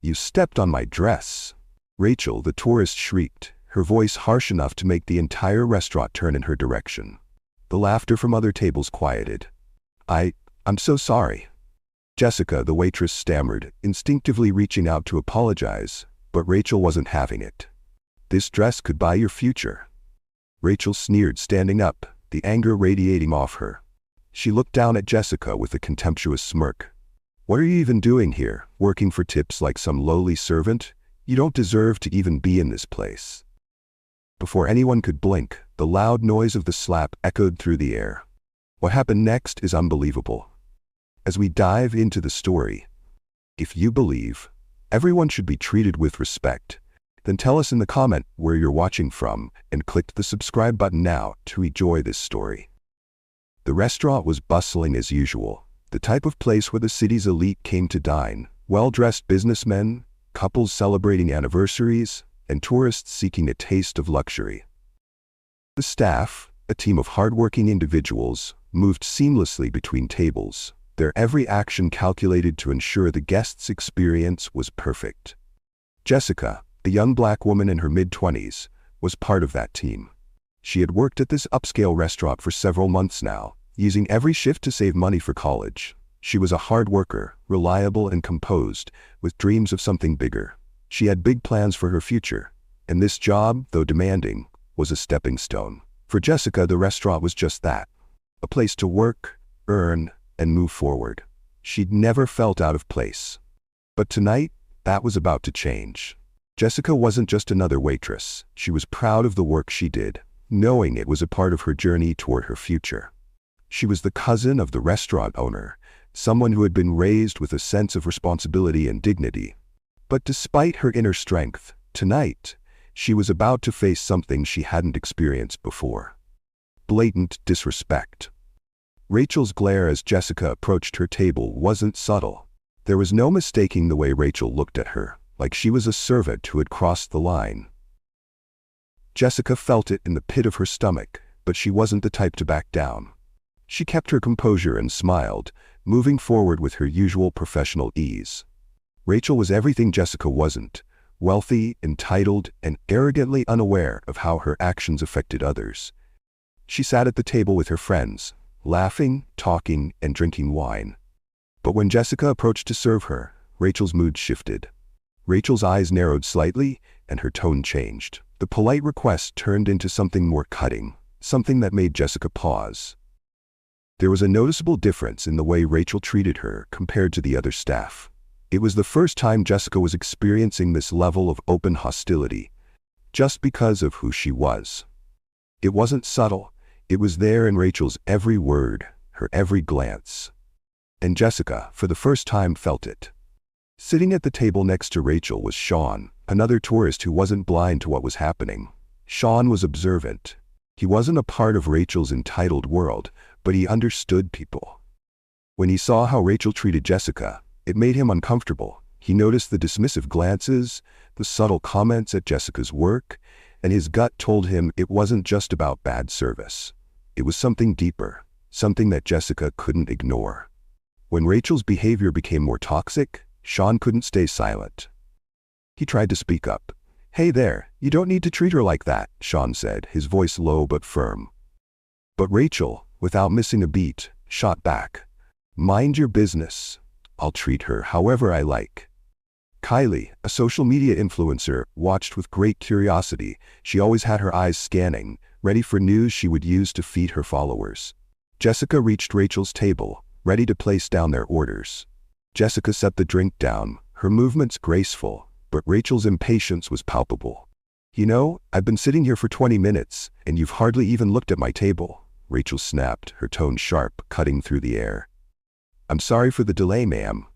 "You stepped on my dress." Rachel, the tourist, shrieked, her voice harsh enough to make the entire restaurant turn in her direction. The laughter from other tables quieted. I'm so sorry." Jessica, the waitress, stammered, instinctively reaching out to apologize, but Rachel wasn't having it. "This dress could buy your future." Rachel sneered, standing up, the anger radiating off her. She looked down at Jessica with a contemptuous smirk. "What are you even doing here, working for tips like some lowly servant? You don't deserve to even be in this place." Before anyone could blink, the loud noise of the slap echoed through the air. What happened next is unbelievable. As we dive into the story, if you believe everyone should be treated with respect, then tell us in the comment where you're watching from and click the subscribe button now to enjoy this story. The restaurant was bustling as usual, the type of place where the city's elite came to dine, well-dressed businessmen, couples celebrating anniversaries, and tourists seeking a taste of luxury. The staff, a team of hardworking individuals, moved seamlessly between tables, their every action calculated to ensure the guests' experience was perfect. Jessica, the young black woman in her mid-20s, was part of that team. She had worked at this upscale restaurant for several months now, using every shift to save money for college. She was a hard worker, reliable and composed, with dreams of something bigger. She had big plans for her future, and this job, though demanding, was a stepping stone. For Jessica, the restaurant was just that, a place to work, earn, and move forward. She'd never felt out of place. But tonight, that was about to change. Jessica wasn't just another waitress. She was proud of the work she did, knowing it was a part of her journey toward her future. She was the cousin of the restaurant owner, someone who had been raised with a sense of responsibility and dignity. But despite her inner strength, tonight, she was about to face something she hadn't experienced before. Blatant disrespect. Rachel's glare as Jessica approached her table wasn't subtle. There was no mistaking the way Rachel looked at her, like she was a servant who had crossed the line. Jessica felt it in the pit of her stomach, but she wasn't the type to back down. She kept her composure and smiled, moving forward with her usual professional ease. Rachel was everything Jessica wasn't: wealthy, entitled, and arrogantly unaware of how her actions affected others. She sat at the table with her friends, laughing, talking, and drinking wine. But when Jessica approached to serve her, Rachel's mood shifted. Rachel's eyes narrowed slightly, and her tone changed. The polite request turned into something more cutting, something that made Jessica pause. There was a noticeable difference in the way Rachel treated her compared to the other staff. It was the first time Jessica was experiencing this level of open hostility, just because of who she was. It wasn't subtle. It was there in Rachel's every word, her every glance. And Jessica, for the first time, felt it. Sitting at the table next to Rachel was Sean, another tourist who wasn't blind to what was happening. Sean was observant. He wasn't a part of Rachel's entitled world, but he understood people. When he saw how Rachel treated Jessica, it made him uncomfortable. He noticed the dismissive glances, the subtle comments at Jessica's work, and his gut told him it wasn't just about bad service. It was something deeper, something that Jessica couldn't ignore. When Rachel's behavior became more toxic, Sean couldn't stay silent. He tried to speak up. "Hey there, you don't need to treat her like that," Sean said, his voice low but firm. But Rachel, without missing a beat, shot back. "Mind your business. I'll treat her however I like." Kylie, a social media influencer, watched with great curiosity. She always had her eyes scanning, ready for news she would use to feed her followers. Jessica reached Rachel's table, ready to place down their orders. Jessica set the drink down, her movements graceful, but Rachel's impatience was palpable. "You know, I've been sitting here for 20 minutes, and you've hardly even looked at my table," Rachel snapped, her tone sharp, cutting through the air. "I'm sorry for the delay, ma'am,"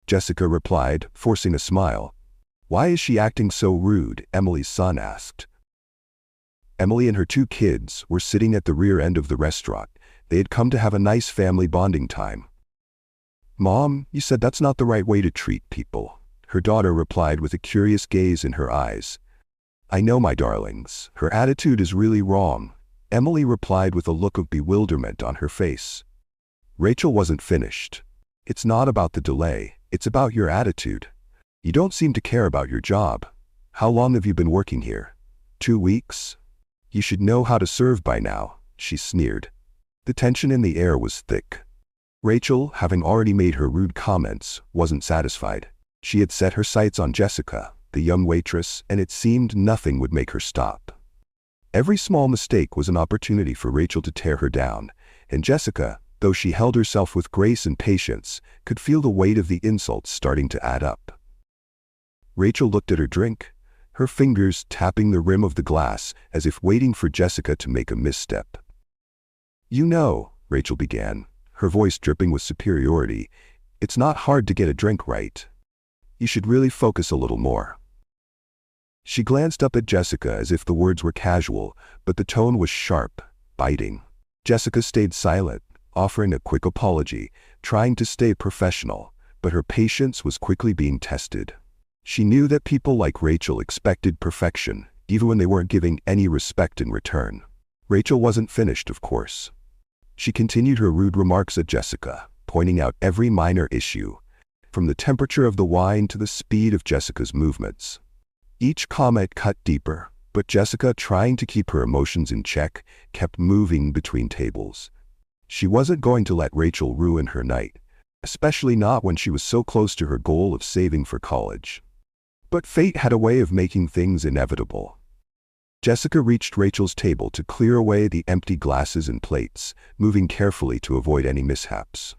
Jessica replied, forcing a smile. "Why is she acting so rude?" Emily's son asked. Emily and her 2 kids were sitting at the rear end of the restaurant. They had come to have a nice family bonding time. "Mom, you said that's not the right way to treat people," her daughter replied with a curious gaze in her eyes. "I know, my darlings. Her attitude is really wrong," Emily replied with a look of bewilderment on her face. Rachel wasn't finished. "It's not about the delay, it's about your attitude. You don't seem to care about your job. How long have you been working here? 2 weeks? You should know how to serve by now, she sneered. The tension in the air was thick. Rachel, having already made her rude comments, wasn't satisfied. She had set her sights on Jessica, the young waitress, and it seemed nothing would make her stop. Every small mistake was an opportunity for Rachel to tear her down, and Jessica, though she held herself with grace and patience, could feel the weight of the insults starting to add up. Rachel looked at her drink, her fingers tapping the rim of the glass as if waiting for Jessica to make a misstep. "You know," Rachel began, her voice dripping with superiority, "it's not hard to get a drink right. You should really focus a little more." She glanced up at Jessica as if the words were casual, but the tone was sharp, biting. Jessica stayed silent, offering a quick apology, trying to stay professional, but her patience was quickly being tested. She knew that people like Rachel expected perfection, even when they weren't giving any respect in return. Rachel wasn't finished, of course. She continued her rude remarks at Jessica, pointing out every minor issue, from the temperature of the wine to the speed of Jessica's movements. Each comment cut deeper, but Jessica, trying to keep her emotions in check, kept moving between tables. She wasn't going to let Rachel ruin her night, especially not when she was so close to her goal of saving for college. But fate had a way of making things inevitable. Jessica reached Rachel's table to clear away the empty glasses and plates, moving carefully to avoid any mishaps.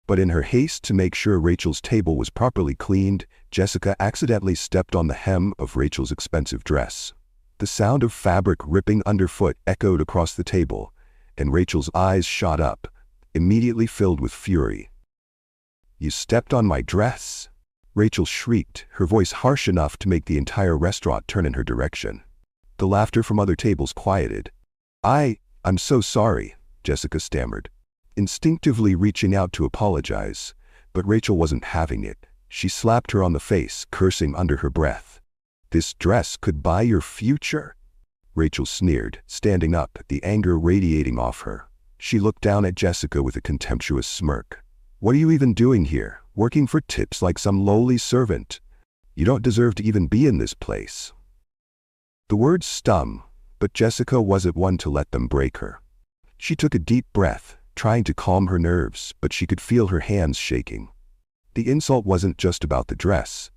But in her haste to make sure Rachel's table was properly cleaned, Jessica accidentally stepped on the hem of Rachel's expensive dress. The sound of fabric ripping underfoot echoed across the table, and Rachel's eyes shot up, immediately filled with fury. "You stepped on my dress?" Rachel shrieked, her voice harsh enough to make the entire restaurant turn in her direction. The laughter from other tables quieted. I'm so sorry," Jessica stammered, instinctively reaching out to apologize, but Rachel wasn't having it. She slapped her on the face, cursing under her breath. "This dress could buy your future?" Rachel sneered, standing up, the anger radiating off her. She looked down at Jessica with a contemptuous smirk. "What are you even doing here, working for tips like some lowly servant? You don't deserve to even be in this place." The words stung, but Jessica wasn't one to let them break her. She took a deep breath, trying to calm her nerves, but she could feel her hands shaking. The insult wasn't just about the dress.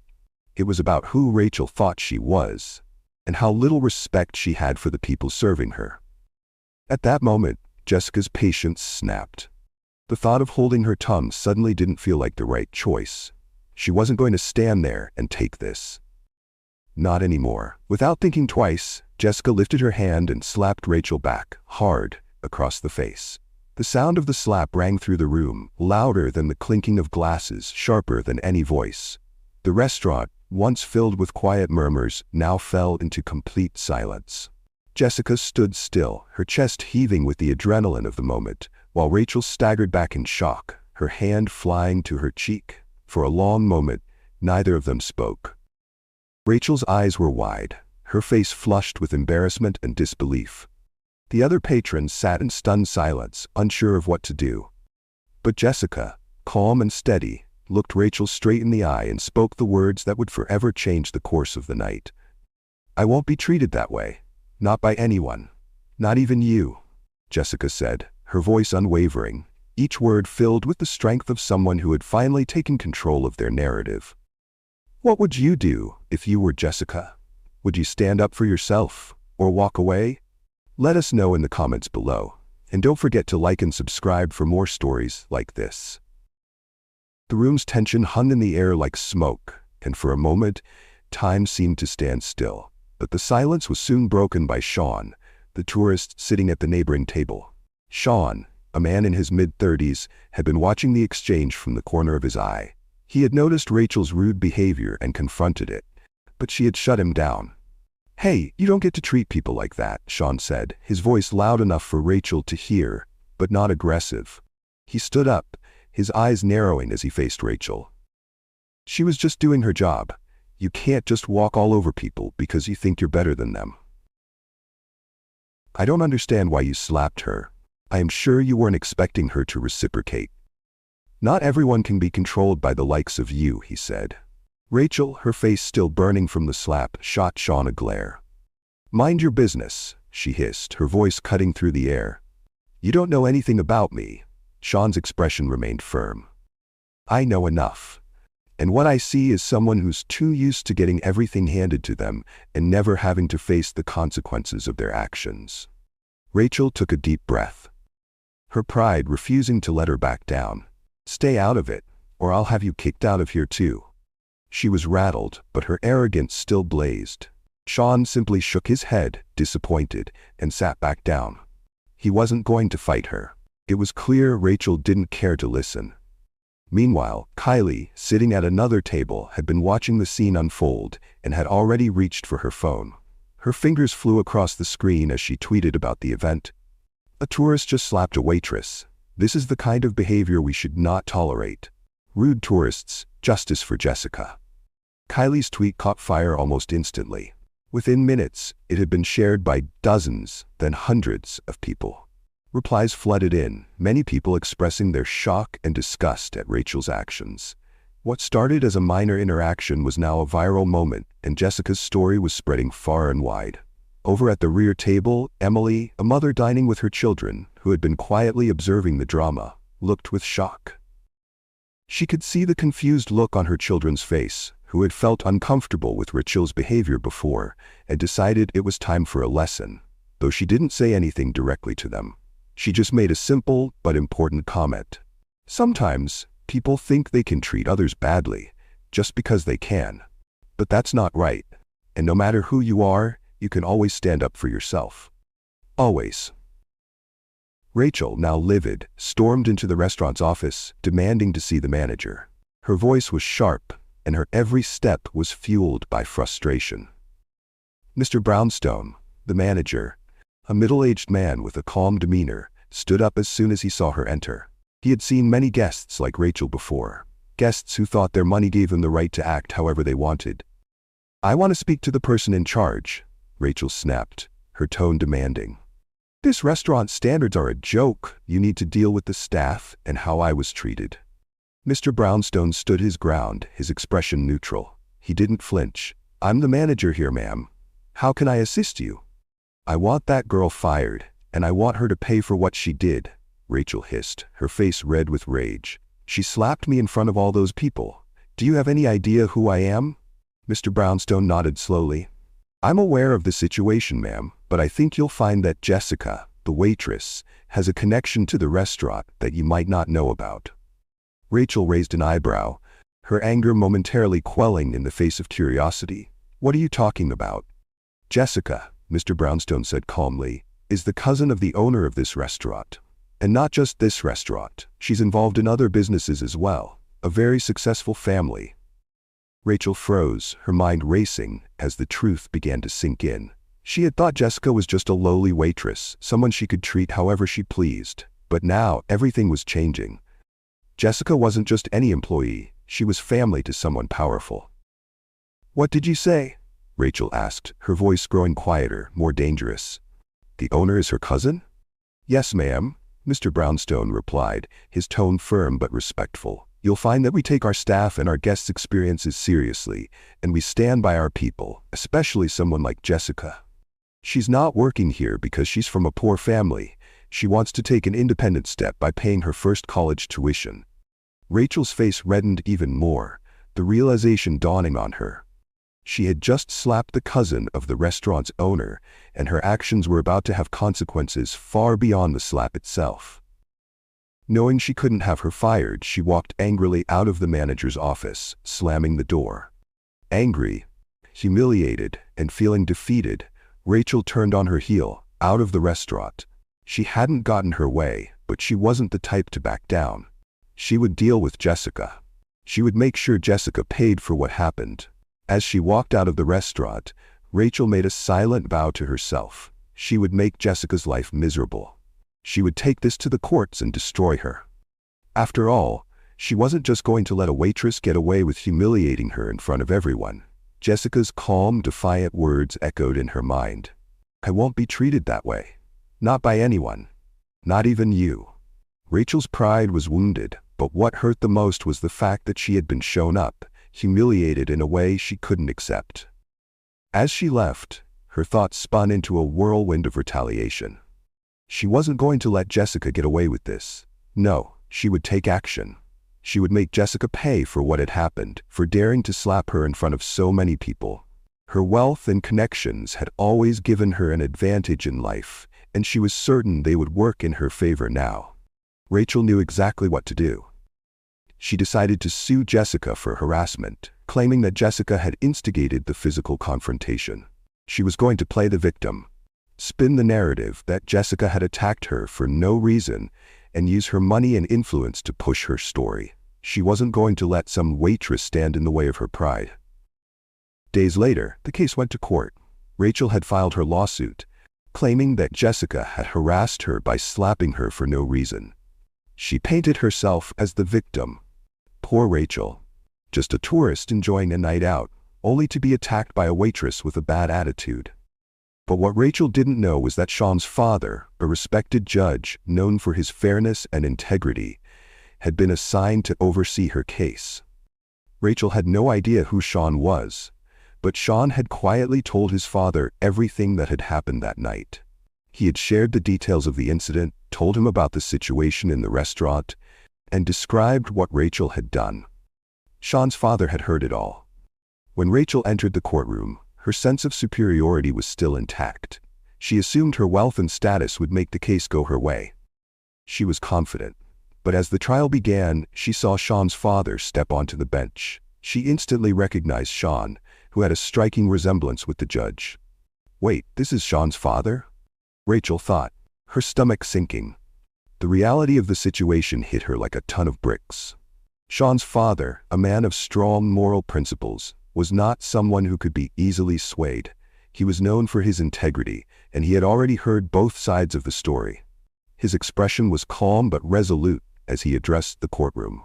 It was about who Rachel thought she was, and how little respect she had for the people serving her. At that moment, Jessica's patience snapped. The thought of holding her tongue suddenly didn't feel like the right choice. She wasn't going to stand there and take this. Not anymore. Without thinking twice, Jessica lifted her hand and slapped Rachel back, hard, across the face. The sound of the slap rang through the room, louder than the clinking of glasses, sharper than any voice. The restaurant, once filled with quiet murmurs, now fell into complete silence. Jessica stood still, her chest heaving with the adrenaline of the moment, while Rachel staggered back in shock, her hand flying to her cheek. For a long moment, neither of them spoke. Rachel's eyes were wide, her face flushed with embarrassment and disbelief. The other patrons sat in stunned silence, unsure of what to do. But Jessica, calm and steady, looked Rachel straight in the eye and spoke the words that would forever change the course of the night. "I won't be treated that way. Not by anyone. Not even you," Jessica said, her voice unwavering, each word filled with the strength of someone who had finally taken control of their narrative. "What would you do if you were Jessica? Would you stand up for yourself, or walk away? Let us know in the comments below, and don't forget to like and subscribe for more stories like this." The room's tension hung in the air like smoke, and for a moment, time seemed to stand still. But the silence was soon broken by Sean, the tourist sitting at the neighboring table. Sean, a man in his mid-30s, had been watching the exchange from the corner of his eye. He had noticed Rachel's rude behavior and confronted it, but she had shut him down. "Hey, you don't get to treat people like that," Sean said, his voice loud enough for Rachel to hear, but not aggressive. He stood up, his eyes narrowing as he faced Rachel. "She was just doing her job. You can't just walk all over people because you think you're better than them." "I don't understand why you slapped her. I am sure you weren't expecting her to reciprocate." "Not everyone can be controlled by the likes of you," he said. Rachel, her face still burning from the slap, shot Sean a glare. "Mind your business," she hissed, her voice cutting through the air. "You don't know anything about me." Sean's expression remained firm. "I know enough. And what I see is someone who's too used to getting everything handed to them and never having to face the consequences of their actions." Rachel took a deep breath, her pride refusing to let her back down. "Stay out of it, or I'll have you kicked out of here too." She was rattled, but her arrogance still blazed. Sean simply shook his head, disappointed, and sat back down. He wasn't going to fight her. It was clear Rachel didn't care to listen. Meanwhile, Kylie, sitting at another table, had been watching the scene unfold and had already reached for her phone. Her fingers flew across the screen as she tweeted about the event. "A tourist just slapped a waitress. This is the kind of behavior we should not tolerate. Rude tourists, justice for Jessica." Kylie's tweet caught fire almost instantly. Within minutes, it had been shared by dozens, then hundreds of people. Replies flooded in, many people expressing their shock and disgust at Rachel's actions. What started as a minor interaction was now a viral moment, and Jessica's story was spreading far and wide. Over at the rear table, Emily, a mother dining with her children, who had been quietly observing the drama, looked with shock. She could see the confused look on her children's face, who had felt uncomfortable with Rachel's behavior before, and decided it was time for a lesson, though she didn't say anything directly to them. She just made a simple but important comment. "Sometimes, people think they can treat others badly, just because they can. But that's not right. And no matter who you are, you can always stand up for yourself. Always." Rachel, now livid, stormed into the restaurant's office, demanding to see the manager. Her voice was sharp, and her every step was fueled by frustration. Mr. Brownstone, the manager, a middle-aged man with a calm demeanor, stood up as soon as he saw her enter. He had seen many guests like Rachel before, guests who thought their money gave them the right to act however they wanted. "I want to speak to the person in charge," Rachel snapped, her tone demanding. "This restaurant's standards are a joke. You need to deal with the staff and how I was treated." Mr. Brownstone stood his ground, his expression neutral. He didn't flinch. "I'm the manager here, ma'am. How can I assist you?" "I want that girl fired, and I want her to pay for what she did," Rachel hissed, her face red with rage. "She slapped me in front of all those people. Do you have any idea who I am?" Mr. Brownstone nodded slowly. "I'm aware of the situation, ma'am, but I think you'll find that Jessica, the waitress, has a connection to the restaurant that you might not know about." Rachel raised an eyebrow, her anger momentarily quelling in the face of curiosity. "What are you talking about?" "Jessica," Mr. Brownstone said calmly, "is the cousin of the owner of this restaurant. And not just this restaurant, she's involved in other businesses as well, a very successful family." Rachel froze, her mind racing, as the truth began to sink in. She had thought Jessica was just a lowly waitress, someone she could treat however she pleased. But now, everything was changing. Jessica wasn't just any employee, she was family to someone powerful. "What did you say?" Rachel asked, her voice growing quieter, more dangerous. "The owner is her cousin?" "Yes, ma'am," Mr. Brownstone replied, his tone firm but respectful. "You'll find that we take our staff and our guests' experiences seriously, and we stand by our people, especially someone like Jessica. She's not working here because she's from a poor family. She wants to take an independent step by paying her first college tuition." Rachel's face reddened even more, the realization dawning on her. She had just slapped the cousin of the restaurant's owner, and her actions were about to have consequences far beyond the slap itself. Knowing she couldn't have her fired, she walked angrily out of the manager's office, slamming the door. Angry, humiliated, and feeling defeated, Rachel turned on her heel, out of the restaurant. She hadn't gotten her way, but she wasn't the type to back down. She would deal with Jessica. She would make sure Jessica paid for what happened. As she walked out of the restaurant, Rachel made a silent vow to herself. She would make Jessica's life miserable. She would take this to the courts and destroy her. After all, she wasn't just going to let a waitress get away with humiliating her in front of everyone. Jessica's calm, defiant words echoed in her mind. "I won't be treated that way. Not by anyone. Not even you." Rachel's pride was wounded, but what hurt the most was the fact that she had been shown up, humiliated in a way she couldn't accept. As she left, her thoughts spun into a whirlwind of retaliation. She wasn't going to let Jessica get away with this. No, she would take action. She would make Jessica pay for what had happened, for daring to slap her in front of so many people. Her wealth and connections had always given her an advantage in life, and she was certain they would work in her favor now. Rachel knew exactly what to do. She decided to sue Jessica for harassment, claiming that Jessica had instigated the physical confrontation. She was going to play the victim, spin the narrative that Jessica had attacked her for no reason, and use her money and influence to push her story. She wasn't going to let some waitress stand in the way of her pride. Days later, the case went to court. Rachel had filed her lawsuit, claiming that Jessica had harassed her by slapping her for no reason. She painted herself as the victim. Poor Rachel. Just a tourist enjoying a night out, only to be attacked by a waitress with a bad attitude. But what Rachel didn't know was that Sean's father, a respected judge known for his fairness and integrity, had been assigned to oversee her case. Rachel had no idea who Sean was, but Sean had quietly told his father everything that had happened that night. He had shared the details of the incident, told him about the situation in the restaurant, and described what Rachel had done. Sean's father had heard it all. When Rachel entered the courtroom, her sense of superiority was still intact. She assumed her wealth and status would make the case go her way. She was confident. But as the trial began, she saw Sean's father step onto the bench. She instantly recognized Sean, who had a striking resemblance with the judge. Wait, this is Sean's father? Rachel thought, her stomach sinking. The reality of the situation hit her like a ton of bricks. Sean's father, a man of strong moral principles, was not someone who could be easily swayed. He was known for his integrity, and he had already heard both sides of the story. His expression was calm but resolute as he addressed the courtroom.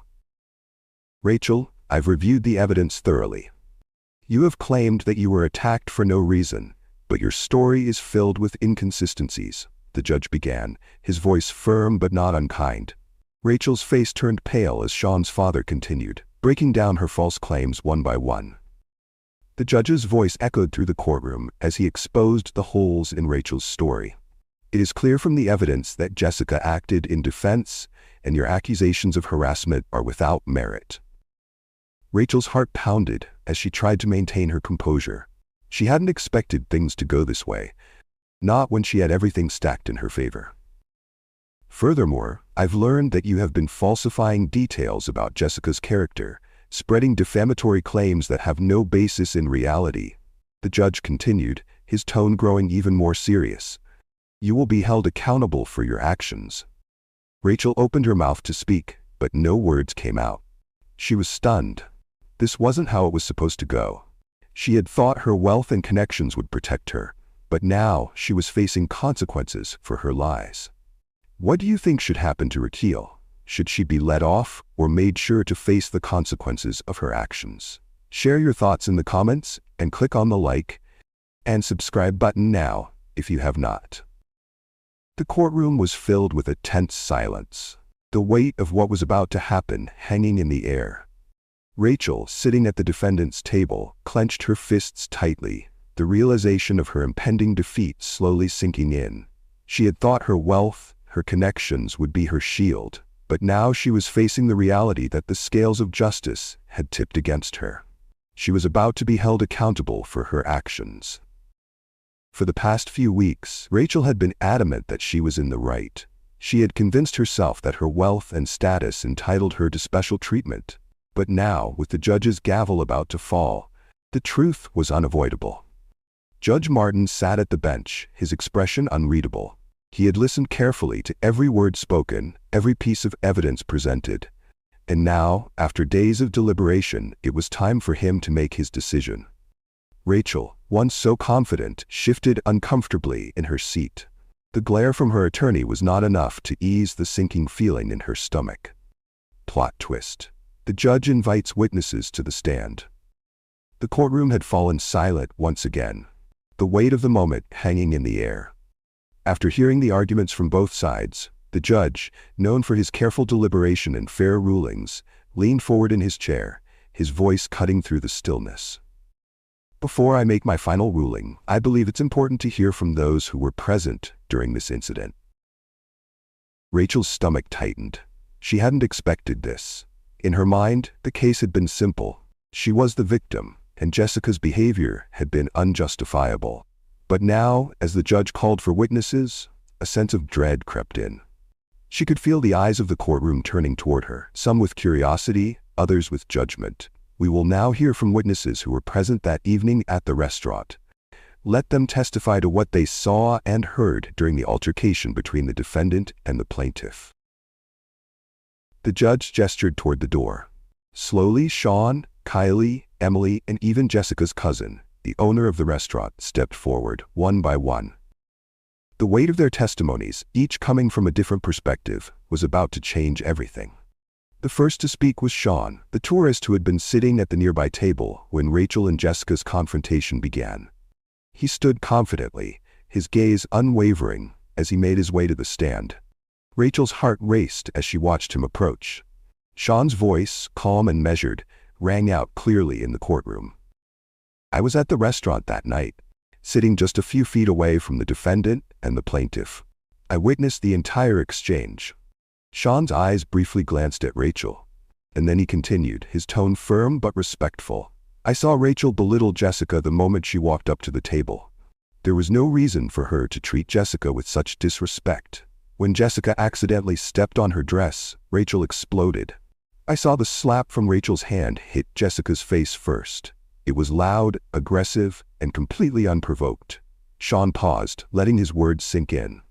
Rachel, I've reviewed the evidence thoroughly. You have claimed that you were attacked for no reason, but your story is filled with inconsistencies, the judge began, his voice firm but not unkind. Rachel's face turned pale as Sean's father continued, breaking down her false claims one by one. The judge's voice echoed through the courtroom as he exposed the holes in Rachel's story. It is clear from the evidence that Jessica acted in defense, and your accusations of harassment are without merit. Rachel's heart pounded as she tried to maintain her composure. She hadn't expected things to go this way, not when she had everything stacked in her favor. Furthermore, I've learned that you have been falsifying details about Jessica's character, spreading defamatory claims that have no basis in reality. The judge continued, his tone growing even more serious. You will be held accountable for your actions. Rachel opened her mouth to speak, but no words came out. She was stunned. This wasn't how it was supposed to go. She had thought her wealth and connections would protect her, but now she was facing consequences for her lies. What do you think should happen to Raquel? Should she be let off or made sure to face the consequences of her actions? Share your thoughts in the comments and click on the like and subscribe button now if you have not. The courtroom was filled with a tense silence, the weight of what was about to happen hanging in the air. Rachel, sitting at the defendant's table, clenched her fists tightly, the realization of her impending defeat slowly sinking in. She had thought her wealth, her connections would be her shield, but now she was facing the reality that the scales of justice had tipped against her. She was about to be held accountable for her actions. For the past few weeks, Rachel had been adamant that she was in the right. She had convinced herself that her wealth and status entitled her to special treatment. But now, with the judge's gavel about to fall, the truth was unavoidable. Judge Martin sat at the bench, his expression unreadable. He had listened carefully to every word spoken, every piece of evidence presented. And now, after days of deliberation, it was time for him to make his decision. Rachel, once so confident, shifted uncomfortably in her seat. The glare from her attorney was not enough to ease the sinking feeling in her stomach. Plot twist. The judge invites witnesses to the stand. The courtroom had fallen silent once again, the weight of the moment hanging in the air. After hearing the arguments from both sides, the judge, known for his careful deliberation and fair rulings, leaned forward in his chair, his voice cutting through the stillness. Before I make my final ruling, I believe it's important to hear from those who were present during this incident. Rachel's stomach tightened. She hadn't expected this. In her mind, the case had been simple. She was the victim, and Jessica's behavior had been unjustifiable. But now, as the judge called for witnesses, a sense of dread crept in. She could feel the eyes of the courtroom turning toward her, some with curiosity, others with judgment. We will now hear from witnesses who were present that evening at the restaurant. Let them testify to what they saw and heard during the altercation between the defendant and the plaintiff. The judge gestured toward the door. Slowly, Sean, Kylie, Emily, and even Jessica's cousin, the owner of the restaurant, stepped forward, one by one. The weight of their testimonies, each coming from a different perspective, was about to change everything. The first to speak was Sean, the tourist who had been sitting at the nearby table when Rachel and Jessica's confrontation began. He stood confidently, his gaze unwavering, as he made his way to the stand. Rachel's heart raced as she watched him approach. Sean's voice, calm and measured, rang out clearly in the courtroom. I was at the restaurant that night, sitting just a few feet away from the defendant and the plaintiff. I witnessed the entire exchange. Sean's eyes briefly glanced at Rachel, and then he continued, his tone firm but respectful. I saw Rachel belittle Jessica the moment she walked up to the table. There was no reason for her to treat Jessica with such disrespect. When Jessica accidentally stepped on her dress, Rachel exploded. I saw the slap from Rachel's hand hit Jessica's face first. It was loud, aggressive, and completely unprovoked. Sean paused, letting his words sink in.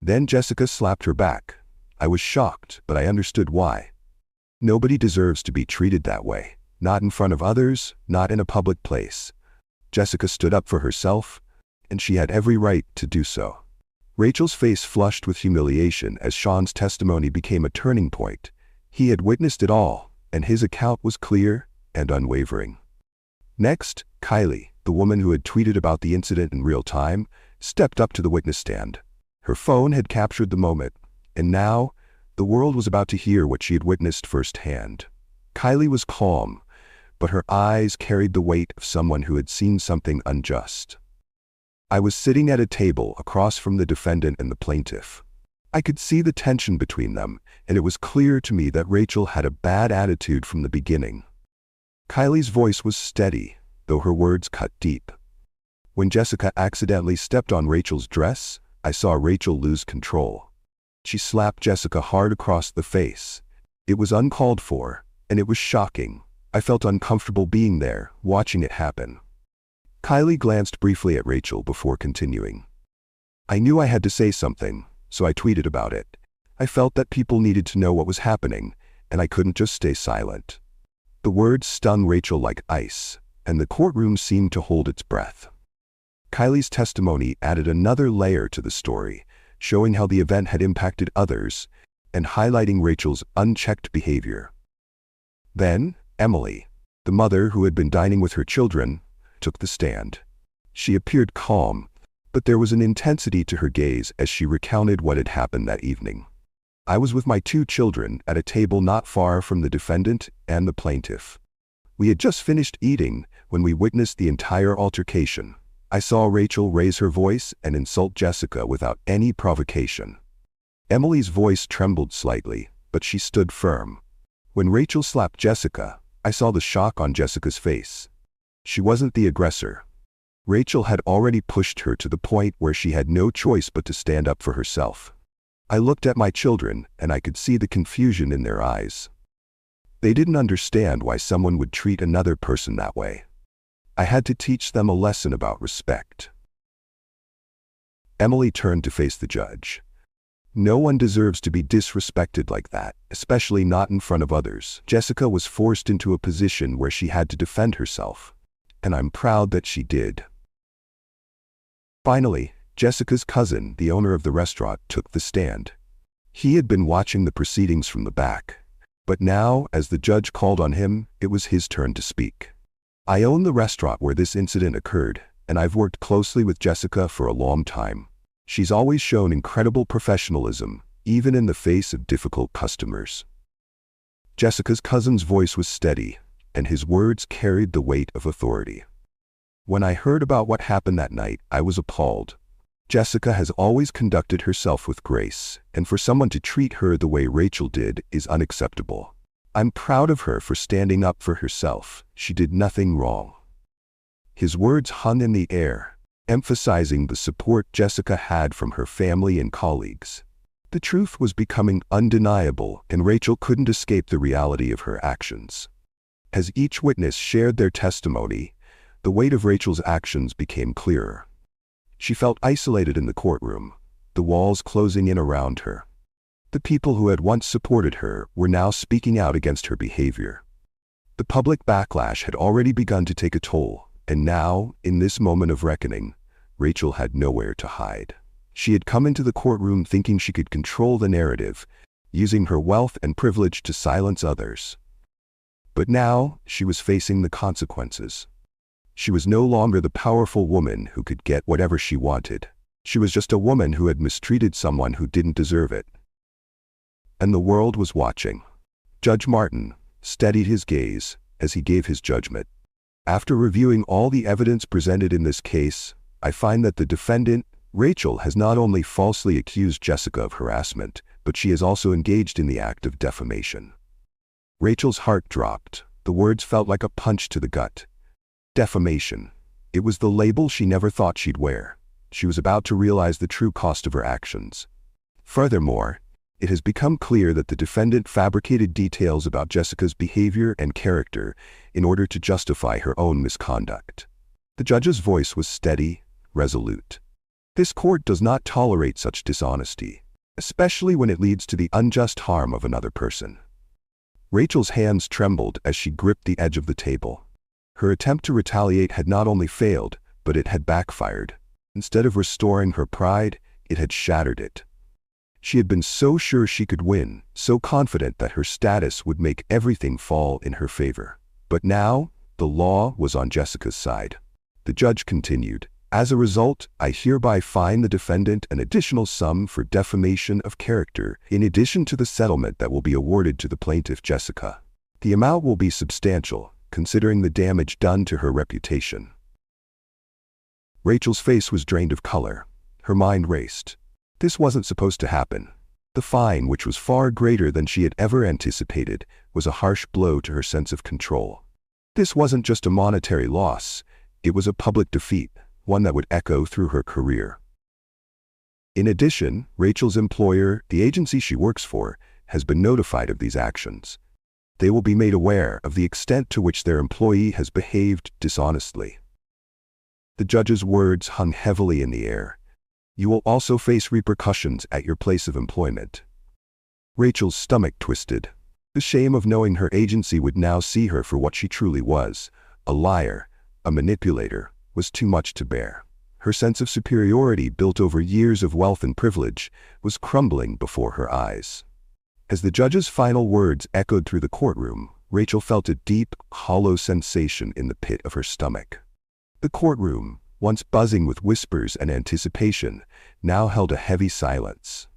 Then Jessica slapped her back. I was shocked, but I understood why. Nobody deserves to be treated that way. Not in front of others, not in a public place. Jessica stood up for herself, and she had every right to do so. Rachel's face flushed with humiliation as Sean's testimony became a turning point. He had witnessed it all, and his account was clear and unwavering. Next, Kylie, the woman who had tweeted about the incident in real time, stepped up to the witness stand. Her phone had captured the moment, and now, the world was about to hear what she had witnessed firsthand. Kylie was calm, but her eyes carried the weight of someone who had seen something unjust. I was sitting at a table across from the defendant and the plaintiff. I could see the tension between them, and it was clear to me that Rachel had a bad attitude from the beginning. Kylie's voice was steady, though her words cut deep. When Jessica accidentally stepped on Rachel's dress, I saw Rachel lose control. She slapped Jessica hard across the face. It was uncalled for, and it was shocking. I felt uncomfortable being there, watching it happen. Kylie glanced briefly at Rachel before continuing. I knew I had to say something, so I tweeted about it. I felt that people needed to know what was happening, and I couldn't just stay silent. The words stung Rachel like ice, and the courtroom seemed to hold its breath. Kylie's testimony added another layer to the story, showing how the event had impacted others, and highlighting Rachel's unchecked behavior. Then, Emily, the mother who had been dining with her children, took the stand. She appeared calm, but there was an intensity to her gaze as she recounted what had happened that evening. I was with my 2 children at a table not far from the defendant and the plaintiff. We had just finished eating when we witnessed the entire altercation. I saw Rachel raise her voice and insult Jessica without any provocation. Emily's voice trembled slightly, but she stood firm. When Rachel slapped Jessica, I saw the shock on Jessica's face. She wasn't the aggressor. Rachel had already pushed her to the point where she had no choice but to stand up for herself. I looked at my children, and I could see the confusion in their eyes. They didn't understand why someone would treat another person that way. I had to teach them a lesson about respect. Emily turned to face the judge. No one deserves to be disrespected like that, especially not in front of others. Jessica was forced into a position where she had to defend herself, and I'm proud that she did. Finally, Jessica's cousin, the owner of the restaurant, took the stand. He had been watching the proceedings from the back, but now, as the judge called on him, it was his turn to speak. I own the restaurant where this incident occurred, and I've worked closely with Jessica for a long time. She's always shown incredible professionalism, even in the face of difficult customers. Jessica's cousin's voice was steady. and his words carried the weight of authority. When I heard about what happened that night, I was appalled. Jessica has always conducted herself with grace, and for someone to treat her the way Rachel did is unacceptable. I'm proud of her for standing up for herself. She did nothing wrong. His words hung in the air, emphasizing the support Jessica had from her family and colleagues. The truth was becoming undeniable, and Rachel couldn't escape the reality of her actions. As each witness shared their testimony, the weight of Rachel's actions became clearer. She felt isolated in the courtroom, the walls closing in around her. The people who had once supported her were now speaking out against her behavior. The public backlash had already begun to take a toll, and now, in this moment of reckoning, Rachel had nowhere to hide. She had come into the courtroom thinking she could control the narrative, using her wealth and privilege to silence others. But now, she was facing the consequences. She was no longer the powerful woman who could get whatever she wanted. She was just a woman who had mistreated someone who didn't deserve it. And the world was watching. Judge Martin steadied his gaze as he gave his judgment. After reviewing all the evidence presented in this case, I find that the defendant, Rachel, has not only falsely accused Jessica of harassment, but she has also engaged in the act of defamation. Rachel's heart dropped. The words felt like a punch to the gut. Defamation. It was the label she never thought she'd wear. She was about to realize the true cost of her actions. Furthermore, it has become clear that the defendant fabricated details about Jessica's behavior and character in order to justify her own misconduct. The judge's voice was steady, resolute. This court does not tolerate such dishonesty, especially when it leads to the unjust harm of another person. Rachel's hands trembled as she gripped the edge of the table. Her attempt to retaliate had not only failed, but it had backfired. Instead of restoring her pride, it had shattered it. She had been so sure she could win, so confident that her status would make everything fall in her favor. But now, the law was on Jessica's side. The judge continued, "As a result, I hereby fine the defendant an additional sum for defamation of character, in addition to the settlement that will be awarded to the plaintiff Jessica. The amount will be substantial, considering the damage done to her reputation." Rachel's face was drained of color. Her mind raced. This wasn't supposed to happen. The fine, which was far greater than she had ever anticipated, was a harsh blow to her sense of control. This wasn't just a monetary loss, it was a public defeat, one that would echo through her career. In addition, Rachel's employer, the agency she works for, has been notified of these actions. They will be made aware of the extent to which their employee has behaved dishonestly. The judge's words hung heavily in the air. "You will also face repercussions at your place of employment." Rachel's stomach twisted. The shame of knowing her agency would now see her for what she truly was, a liar, a manipulator, was too much to bear. Her sense of superiority, built over years of wealth and privilege, was crumbling before her eyes. As the judge's final words echoed through the courtroom, Rachel felt a deep, hollow sensation in the pit of her stomach. The courtroom, once buzzing with whispers and anticipation, now held a heavy silence.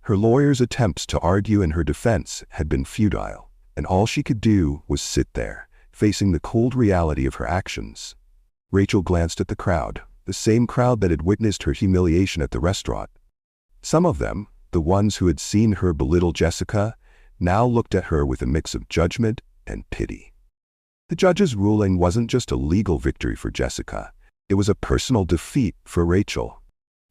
Her lawyer's attempts to argue in her defense had been futile, and all she could do was sit there, facing the cold reality of her actions. Rachel glanced at the crowd, the same crowd that had witnessed her humiliation at the restaurant. Some of them, the ones who had seen her belittle Jessica, now looked at her with a mix of judgment and pity. The judge's ruling wasn't just a legal victory for Jessica. It was a personal defeat for Rachel.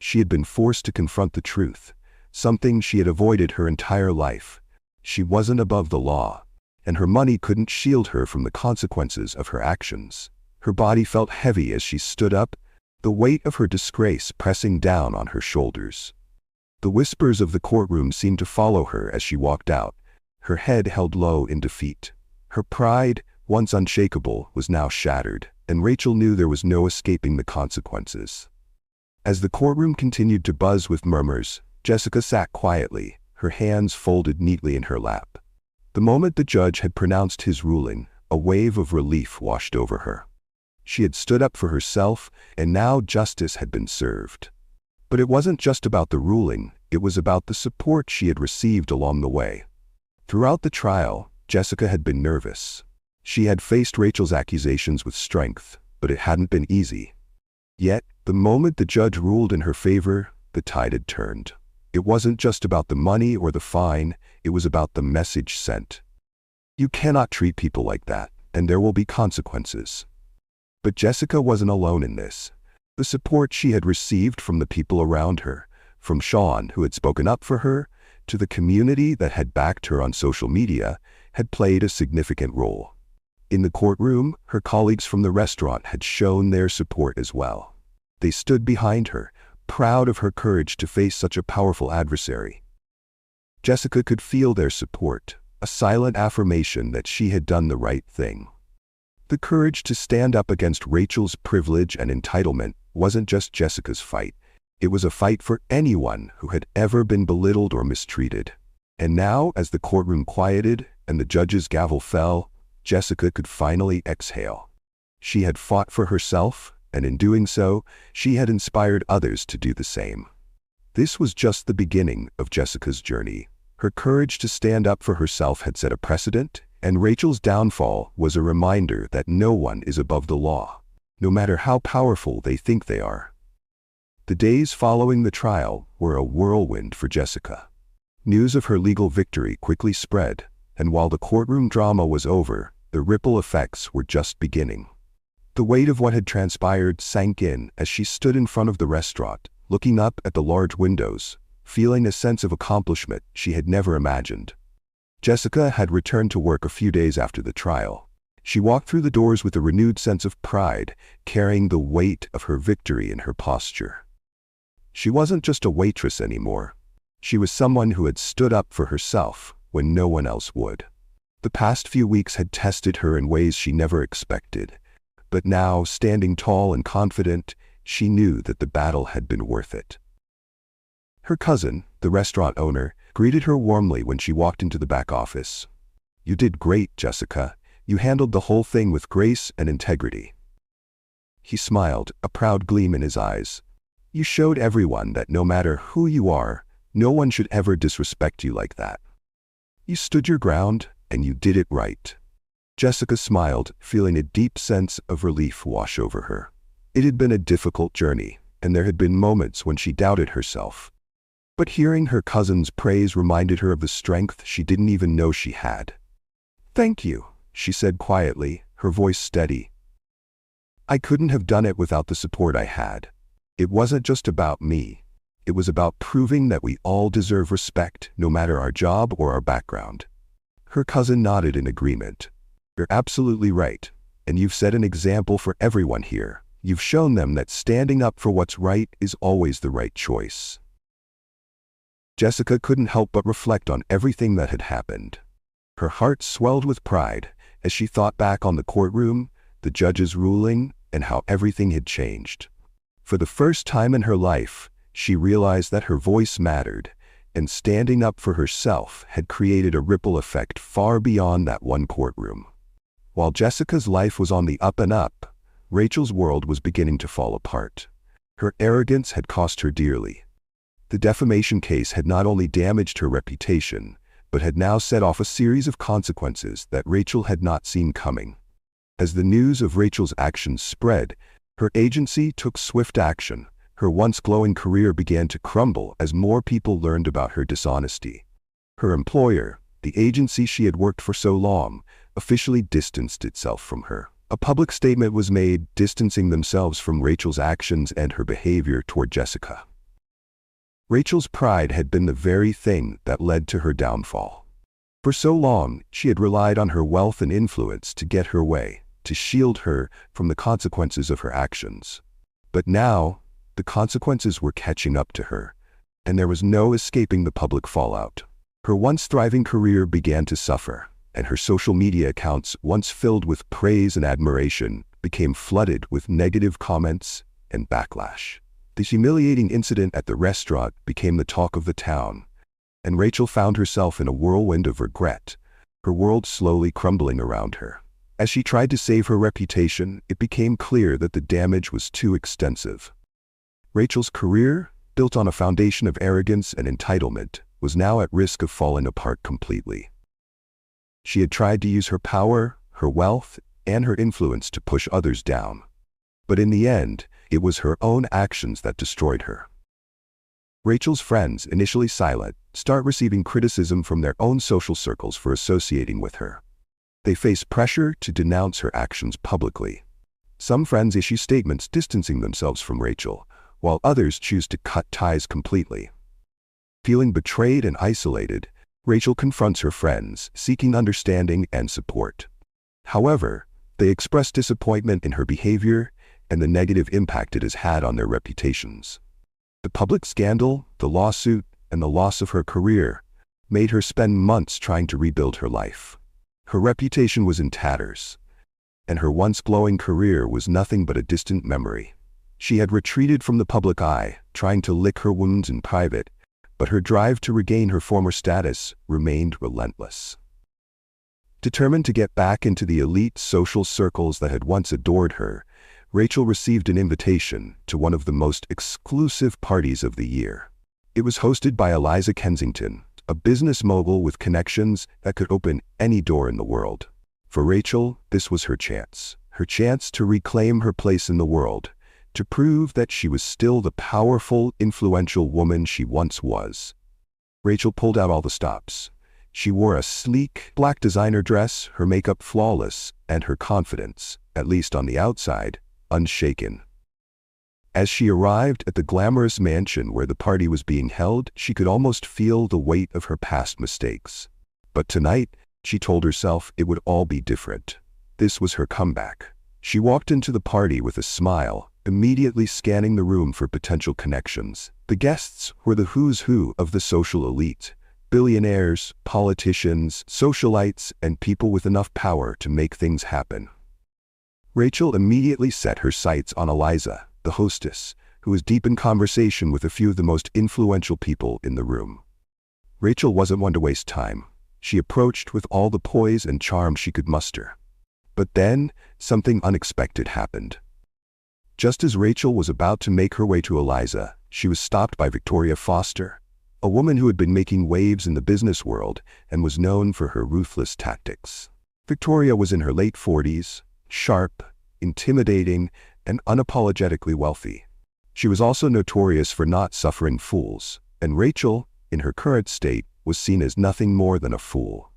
She had been forced to confront the truth, something she had avoided her entire life. She wasn't above the law, and her money couldn't shield her from the consequences of her actions. Her body felt heavy as she stood up, the weight of her disgrace pressing down on her shoulders. The whispers of the courtroom seemed to follow her as she walked out, her head held low in defeat. Her pride, once unshakable, was now shattered, and Rachel knew there was no escaping the consequences. As the courtroom continued to buzz with murmurs, Jessica sat quietly, her hands folded neatly in her lap. The moment the judge had pronounced his ruling, a wave of relief washed over her. She had stood up for herself, and now justice had been served. But it wasn't just about the ruling, it was about the support she had received along the way. Throughout the trial, Jessica had been nervous. She had faced Rachel's accusations with strength, but it hadn't been easy. Yet, the moment the judge ruled in her favor, the tide had turned. It wasn't just about the money or the fine, it was about the message sent. You cannot treat people like that, and there will be consequences. But Jessica wasn't alone in this. The support she had received from the people around her, from Sean, who had spoken up for her, to the community that had backed her on social media, had played a significant role. In the courtroom, her colleagues from the restaurant had shown their support as well. They stood behind her, proud of her courage to face such a powerful adversary. Jessica could feel their support, a silent affirmation that she had done the right thing. The courage to stand up against Rachel's privilege and entitlement wasn't just Jessica's fight. It was a fight for anyone who had ever been belittled or mistreated. And now, as the courtroom quieted and the judge's gavel fell, Jessica could finally exhale. She had fought for herself, and in doing so, she had inspired others to do the same. This was just the beginning of Jessica's journey. Her courage to stand up for herself had set a precedent, and Rachel's downfall was a reminder that no one is above the law, no matter how powerful they think they are. The days following the trial were a whirlwind for Jessica. News of her legal victory quickly spread, and while the courtroom drama was over, the ripple effects were just beginning. The weight of what had transpired sank in as she stood in front of the restaurant, looking up at the large windows, feeling a sense of accomplishment she had never imagined. Jessica had returned to work a few days after the trial. She walked through the doors with a renewed sense of pride, carrying the weight of her victory in her posture. She wasn't just a waitress anymore. She was someone who had stood up for herself when no one else would. The past few weeks had tested her in ways she never expected, but now, standing tall and confident, she knew that the battle had been worth it. Her cousin, the restaurant owner, greeted her warmly when she walked into the back office. "You did great, Jessica. You handled the whole thing with grace and integrity." He smiled, a proud gleam in his eyes. "You showed everyone that no matter who you are, no one should ever disrespect you like that. You stood your ground, and you did it right." Jessica smiled, feeling a deep sense of relief wash over her. It had been a difficult journey, and there had been moments when she doubted herself. But hearing her cousin's praise reminded her of the strength she didn't even know she had. "Thank you," she said quietly, her voice steady. "I couldn't have done it without the support I had. It wasn't just about me. It was about proving that we all deserve respect, no matter our job or our background." Her cousin nodded in agreement. "You're absolutely right, and you've set an example for everyone here. You've shown them that standing up for what's right is always the right choice." Jessica couldn't help but reflect on everything that had happened. Her heart swelled with pride as she thought back on the courtroom, the judge's ruling, and how everything had changed. For the first time in her life, she realized that her voice mattered, and standing up for herself had created a ripple effect far beyond that one courtroom. While Jessica's life was on the up and up, Rachel's world was beginning to fall apart. Her arrogance had cost her dearly. The defamation case had not only damaged her reputation, but had now set off a series of consequences that Rachel had not seen coming. As the news of Rachel's actions spread, her agency took swift action. Her once glowing career began to crumble as more people learned about her dishonesty. Her employer, the agency she had worked for so long, officially distanced itself from her. A public statement was made distancing themselves from Rachel's actions and her behavior toward Jessica. Rachel's pride had been the very thing that led to her downfall. For so long, she had relied on her wealth and influence to get her way, to shield her from the consequences of her actions. But now, the consequences were catching up to her, and there was no escaping the public fallout. Her once thriving career began to suffer, and her social media accounts, once filled with praise and admiration, became flooded with negative comments and backlash. The humiliating incident at the restaurant became the talk of the town, and Rachel found herself in a whirlwind of regret, her world slowly crumbling around her. As she tried to save her reputation, it became clear that the damage was too extensive. Rachel's career, built on a foundation of arrogance and entitlement, was now at risk of falling apart completely. She had tried to use her power, her wealth, and her influence to push others down. But in the end, it was her own actions that destroyed her. Rachel's friends, initially silent, start receiving criticism from their own social circles for associating with her. They face pressure to denounce her actions publicly. Some friends issue statements distancing themselves from Rachel, while others choose to cut ties completely. Feeling betrayed and isolated, Rachel confronts her friends, seeking understanding and support. However, they express disappointment in her behavior and the negative impact it has had on their reputations. The public scandal, the lawsuit, and the loss of her career made her spend months trying to rebuild her life. Her reputation was in tatters, and her once glowing career was nothing but a distant memory. She had retreated from the public eye, trying to lick her wounds in private, but her drive to regain her former status remained relentless. Determined to get back into the elite social circles that had once adored her, Rachel received an invitation to one of the most exclusive parties of the year. It was hosted by Eliza Kensington, a business mogul with connections that could open any door in the world. For Rachel, this was her chance to reclaim her place in the world, to prove that she was still the powerful, influential woman she once was. Rachel pulled out all the stops. She wore a sleek, black designer dress, her makeup flawless, and her confidence, at least on the outside, unshaken. As she arrived at the glamorous mansion where the party was being held, she could almost feel the weight of her past mistakes. But tonight, she told herself it would all be different. This was her comeback. She walked into the party with a smile, immediately scanning the room for potential connections. The guests were the who's who of the social elite: billionaires, politicians, socialites, and people with enough power to make things happen. Rachel immediately set her sights on Eliza, the hostess, who was deep in conversation with a few of the most influential people in the room. Rachel wasn't one to waste time. She approached with all the poise and charm she could muster. But then, something unexpected happened. Just as Rachel was about to make her way to Eliza, she was stopped by Victoria Foster, a woman who had been making waves in the business world and was known for her ruthless tactics. Victoria was in her late 40s, sharp, intimidating, and unapologetically wealthy. She was also notorious for not suffering fools, and Rachel, in her current state, was seen as nothing more than a fool.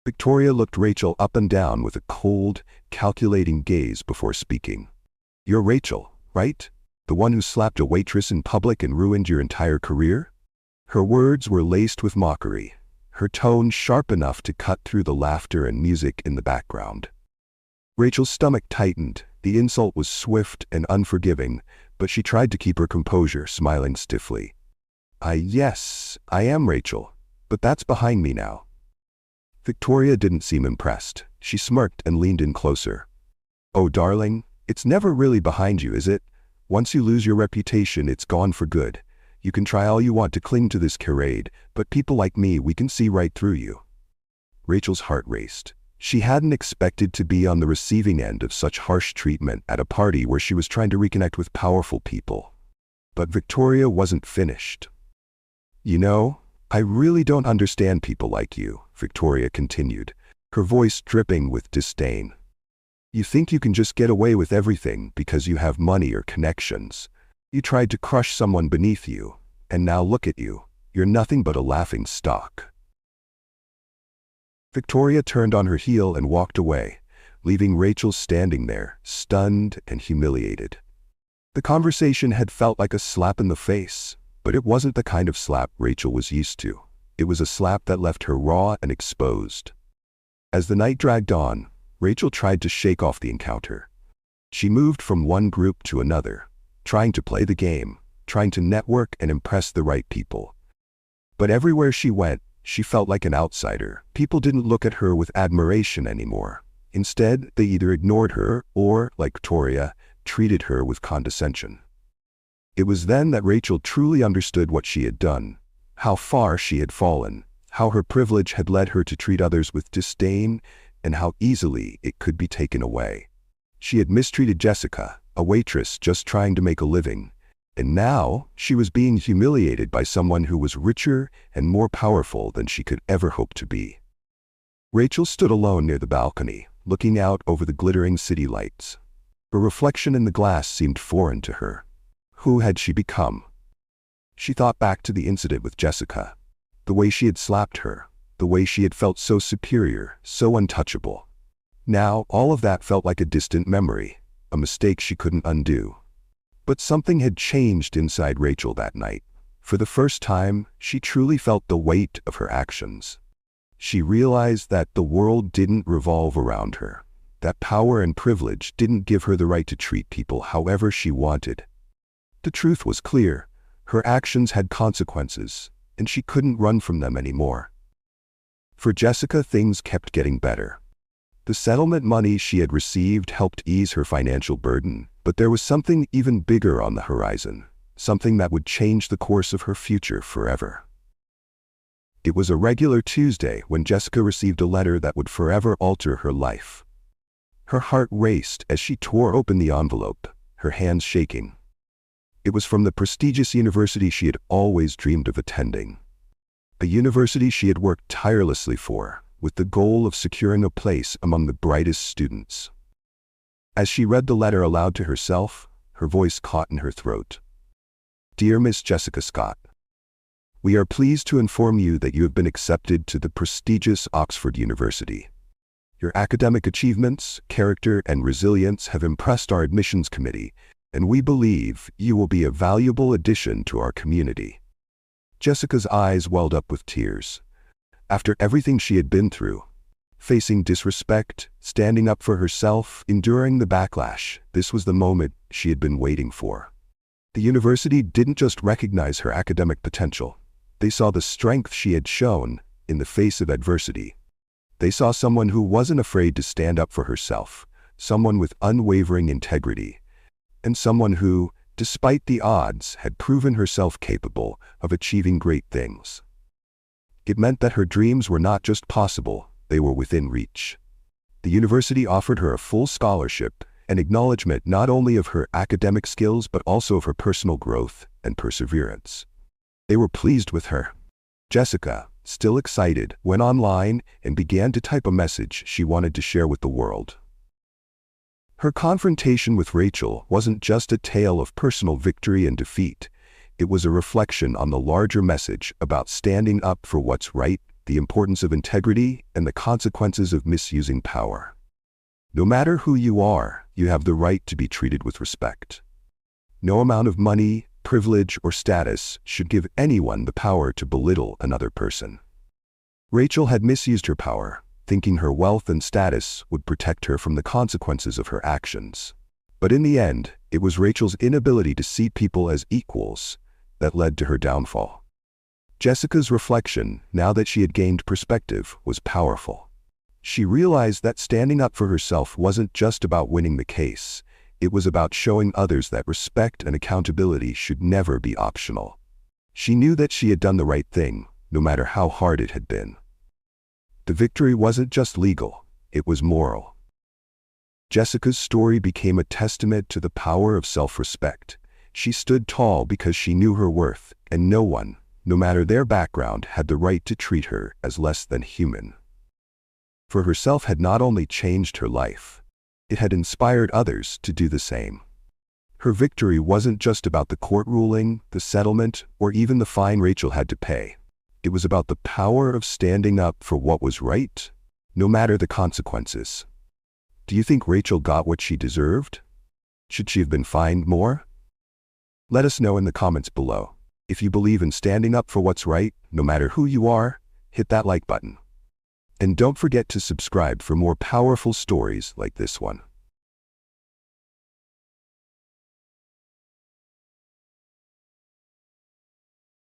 Victoria looked Rachel up and down with a cold, calculating gaze before speaking. "You're Rachel, right? The one who slapped a waitress in public and ruined your entire career?" Her words were laced with mockery, her tone sharp enough to cut through the laughter and music in the background. Rachel's stomach tightened. The insult was swift and unforgiving, but she tried to keep her composure, smiling stiffly. Yes, I am Rachel, but that's behind me now." Victoria didn't seem impressed. She smirked and leaned in closer. "Oh, darling, it's never really behind you, is it? Once you lose your reputation, it's gone for good. You can try all you want to cling to this charade, but people like me, we can see right through you." Rachel's heart raced. She hadn't expected to be on the receiving end of such harsh treatment at a party where she was trying to reconnect with powerful people. But Victoria wasn't finished. "You know, I really don't understand people like you," Victoria continued, her voice dripping with disdain. "You think you can just get away with everything because you have money or connections. You tried to crush someone beneath you, and now look at you. You're nothing but a laughing stock." Victoria turned on her heel and walked away, leaving Rachel standing there, stunned and humiliated. The conversation had felt like a slap in the face, but it wasn't the kind of slap Rachel was used to. It was a slap that left her raw and exposed. As the night dragged on, Rachel tried to shake off the encounter. She moved from one group to another, trying to play the game, trying to network and impress the right people. But everywhere she went, she felt like an outsider. People didn't look at her with admiration anymore. Instead, they either ignored her or, like Victoria, treated her with condescension. It was then that Rachel truly understood what she had done, how far she had fallen, how her privilege had led her to treat others with disdain, and how easily it could be taken away. She had mistreated Jessica, a waitress just trying to make a living, and now she was being humiliated by someone who was richer and more powerful than she could ever hope to be. Rachel stood alone near the balcony, looking out over the glittering city lights. Her reflection in the glass seemed foreign to her. Who had she become? She thought back to the incident with Jessica. The way she had slapped her, the way she had felt so superior, so untouchable. Now, all of that felt like a distant memory, a mistake she couldn't undo. But something had changed inside Rachel that night. For the first time, she truly felt the weight of her actions. She realized that the world didn't revolve around her, that power and privilege didn't give her the right to treat people however she wanted. The truth was clear. Her actions had consequences, and she couldn't run from them anymore. For Jessica, things kept getting better. The settlement money she had received helped ease her financial burden, but there was something even bigger on the horizon, something that would change the course of her future forever. It was a regular Tuesday when Jessica received a letter that would forever alter her life. Her heart raced as she tore open the envelope, her hands shaking. It was from the prestigious university she had always dreamed of attending. A university she had worked tirelessly for, with the goal of securing a place among the brightest students. As she read the letter aloud to herself, her voice caught in her throat. Dear Miss Jessica Scott, we are pleased to inform you that you have been accepted to the prestigious Oxford University. Your academic achievements, character, and resilience have impressed our admissions committee, and we believe you will be a valuable addition to our community. Jessica's eyes welled up with tears. After everything she had been through, facing disrespect, standing up for herself, enduring the backlash, this was the moment she had been waiting for. The university didn't just recognize her academic potential. They saw the strength she had shown in the face of adversity. They saw someone who wasn't afraid to stand up for herself, someone with unwavering integrity, and someone who, despite the odds, had proven herself capable of achieving great things. It meant that her dreams were not just possible, they were within reach. The university offered her a full scholarship, an acknowledgement not only of her academic skills but also of her personal growth and perseverance. They were pleased with her. Jessica, still excited, went online and began to type a message she wanted to share with the world. Her confrontation with Rachel wasn't just a tale of personal victory and defeat. It was a reflection on the larger message about standing up for what's right, the importance of integrity, and the consequences of misusing power. No matter who you are, you have the right to be treated with respect. No amount of money, privilege, or status should give anyone the power to belittle another person. Rachel had misused her power, thinking her wealth and status would protect her from the consequences of her actions. But in the end, it was Rachel's inability to see people as equals that led to her downfall. Jessica's reflection, now that she had gained perspective, was powerful. She realized that standing up for herself wasn't just about winning the case. It was about showing others that respect and accountability should never be optional. She knew that she had done the right thing, no matter how hard it had been. The victory wasn't just legal, it was moral. Jessica's story became a testament to the power of self-respect. She stood tall because she knew her worth, and no one, no matter their background, had the right to treat her as less than human. For herself had not only changed her life, it had inspired others to do the same. Her victory wasn't just about the court ruling, the settlement, or even the fine Rachel had to pay. It was about the power of standing up for what was right, no matter the consequences. Do you think Rachel got what she deserved? Should she have been fined more? Let us know in the comments below. If you believe in standing up for what's right, no matter who you are, hit that like button. And don't forget to subscribe for more powerful stories like this one.